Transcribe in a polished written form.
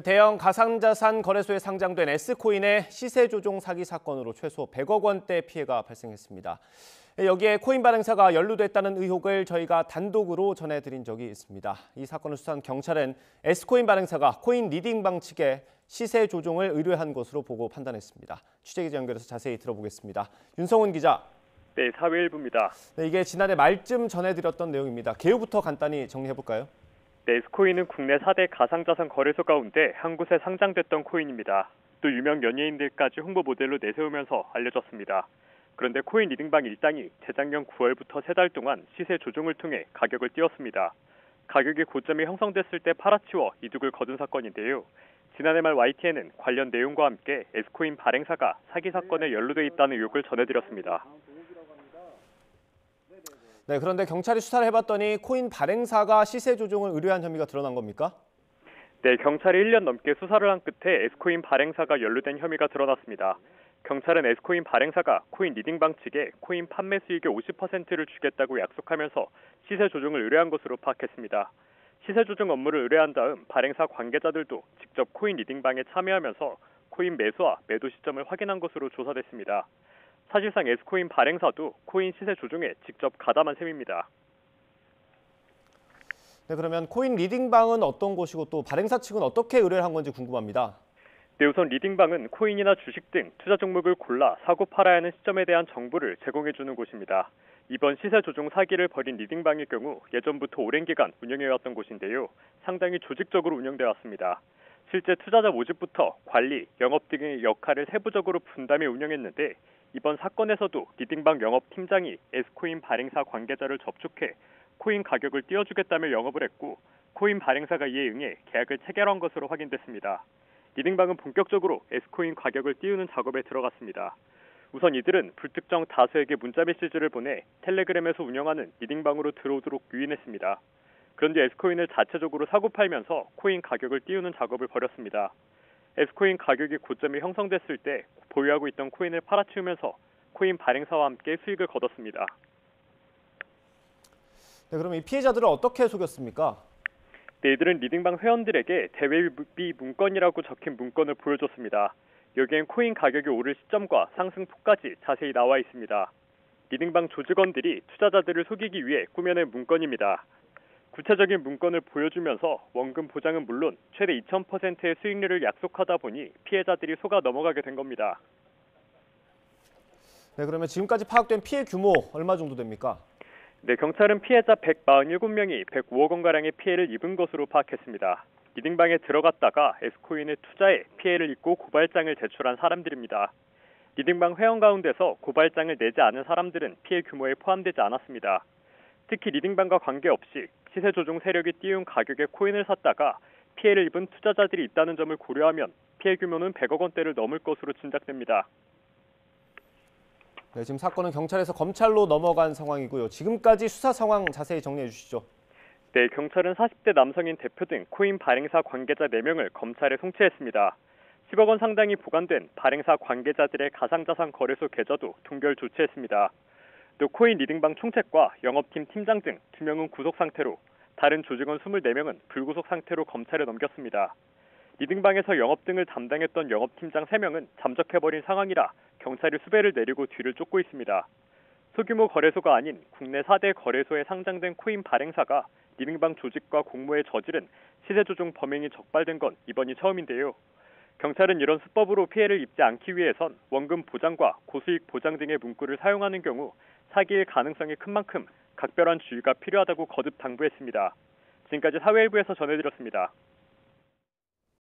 대형 가상자산 거래소에 상장된 S코인의 시세 조종 사기 사건으로 최소 100억 원대 피해가 발생했습니다. 여기에 코인 발행사가 연루됐다는 의혹을 저희가 단독으로 전해드린 적이 있습니다. 이 사건을 수사한 경찰은 S코인 발행사가 코인 리딩방 측에 시세 조종을 의뢰한 것으로 보고 판단했습니다. 취재기자 연결해서 자세히 들어보겠습니다. 윤성훈 기자. 네, 사회일부입니다. 이게 지난해 말쯤 전해드렸던 내용입니다. 개요부터 간단히 정리해볼까요? 네, S코인은 국내 4대 가상자산 거래소 가운데 한 곳에 상장됐던 코인입니다. 또 유명 연예인들까지 홍보 모델로 내세우면서 알려졌습니다. 그런데 코인 리딩방 일당이 재작년 9월부터 3달 동안 시세 조종을 통해 가격을 띄웠습니다. 가격이 고점이 형성됐을 때 팔아치워 이득을 거둔 사건인데요. 지난해 말 YTN은 관련 내용과 함께 S코인 발행사가 사기 사건에 연루돼 있다는 의혹을 전해드렸습니다. 네, 그런데 경찰이 수사를 해봤더니 코인 발행사가 시세 조종을 의뢰한 혐의가 드러난 겁니까? 네, 경찰이 1년 넘게 수사를 한 끝에 S코인 발행사가 연루된 혐의가 드러났습니다. 경찰은 S코인 발행사가 코인 리딩방 측에 코인 판매 수익의 50%를 주겠다고 약속하면서 시세 조종을 의뢰한 것으로 파악했습니다. 시세 조종 업무를 의뢰한 다음 발행사 관계자들도 직접 코인 리딩방에 참여하면서 코인 매수와 매도 시점을 확인한 것으로 조사됐습니다. 사실상 S코인 발행사도 코인 시세 조종에 직접 가담한 셈입니다. 네, 그러면 코인 리딩방은 어떤 곳이고 또 발행사 측은 어떻게 의뢰를 한 건지 궁금합니다. 네, 우선 리딩방은 코인이나 주식 등 투자 종목을 골라 사고 팔아야 하는 시점에 대한 정보를 제공해주는 곳입니다. 이번 시세 조종 사기를 벌인 리딩방의 경우 예전부터 오랜 기간 운영해왔던 곳인데요. 상당히 조직적으로 운영되어 왔습니다. 실제 투자자 모집부터 관리, 영업 등의 역할을 세부적으로 분담해 운영했는데 이번 사건에서도 리딩방 영업팀장이 S코인 발행사 관계자를 접촉해 코인 가격을 띄워주겠다며 영업을 했고 코인 발행사가 이에 응해 계약을 체결한 것으로 확인됐습니다. 리딩방은 본격적으로 S코인 가격을 띄우는 작업에 들어갔습니다. 우선 이들은 불특정 다수에게 문자 메시지를 보내 텔레그램에서 운영하는 리딩방으로 들어오도록 유인했습니다. 그런데 S코인을 자체적으로 사고 팔면서 코인 가격을 띄우는 작업을 벌였습니다. S코인 가격이 고점이 형성됐을 때 보유하고 있던 코인을 팔아치우면서 코인 발행사와 함께 수익을 거뒀습니다. 네, 그럼 이 피해자들을 어떻게 속였습니까? 네, 이들은 리딩방 회원들에게 대외비 문건이라고 적힌 문건을 보여줬습니다. 여기엔 코인 가격이 오를 시점과 상승폭까지 자세히 나와 있습니다. 리딩방 조직원들이 투자자들을 속이기 위해 꾸며낸 문건입니다. 구체적인 문건을 보여주면서 원금 보장은 물론 최대 2000%의 수익률을 약속하다 보니 피해자들이 속아 넘어가게 된 겁니다. 네, 그러면 지금까지 파악된 피해 규모 얼마 정도 됩니까? 네, 경찰은 피해자 147명이 105억 원가량의 피해를 입은 것으로 파악했습니다. 리딩방에 들어갔다가 S코인에 투자해 피해를 입고 고발장을 제출한 사람들입니다. 리딩방 회원 가운데서 고발장을 내지 않은 사람들은 피해 규모에 포함되지 않았습니다. 특히 리딩방과 관계없이 시세 조종 세력이 띄운 가격의 코인을 샀다가 피해를 입은 투자자들이 있다는 점을 고려하면 피해 규모는 100억 원대를 넘을 것으로 짐작됩니다. 네, 지금 사건은 경찰에서 검찰로 넘어간 상황이고요. 지금까지 수사 상황 자세히 정리해 주시죠. 네, 경찰은 40대 남성인 대표 등 코인 발행사 관계자 4명을 검찰에 송치했습니다. 10억 원 상당이 보관된 발행사 관계자들의 가상자산 거래소 계좌도 동결 조치했습니다. 또 코인 리딩방 총책과 영업팀 팀장 등 2명은 구속 상태로 다른 조직원 24명은 불구속 상태로 검찰에 넘겼습니다. 리딩방에서 영업 등을 담당했던 영업팀장 3명은 잠적해버린 상황이라 경찰이 수배를 내리고 뒤를 쫓고 있습니다. 소규모 거래소가 아닌 국내 4대 거래소에 상장된 코인 발행사가 리딩방 조직과 공모에 저지른 시세조종 범행이 적발된 건 이번이 처음인데요. 경찰은 이런 수법으로 피해를 입지 않기 위해선 원금 보장과 고수익 보장 등의 문구를 사용하는 경우 사기일 가능성이 큰 만큼 각별한 주의가 필요하다고 거듭 당부했습니다. 지금까지 사회일부에서 전해드렸습니다.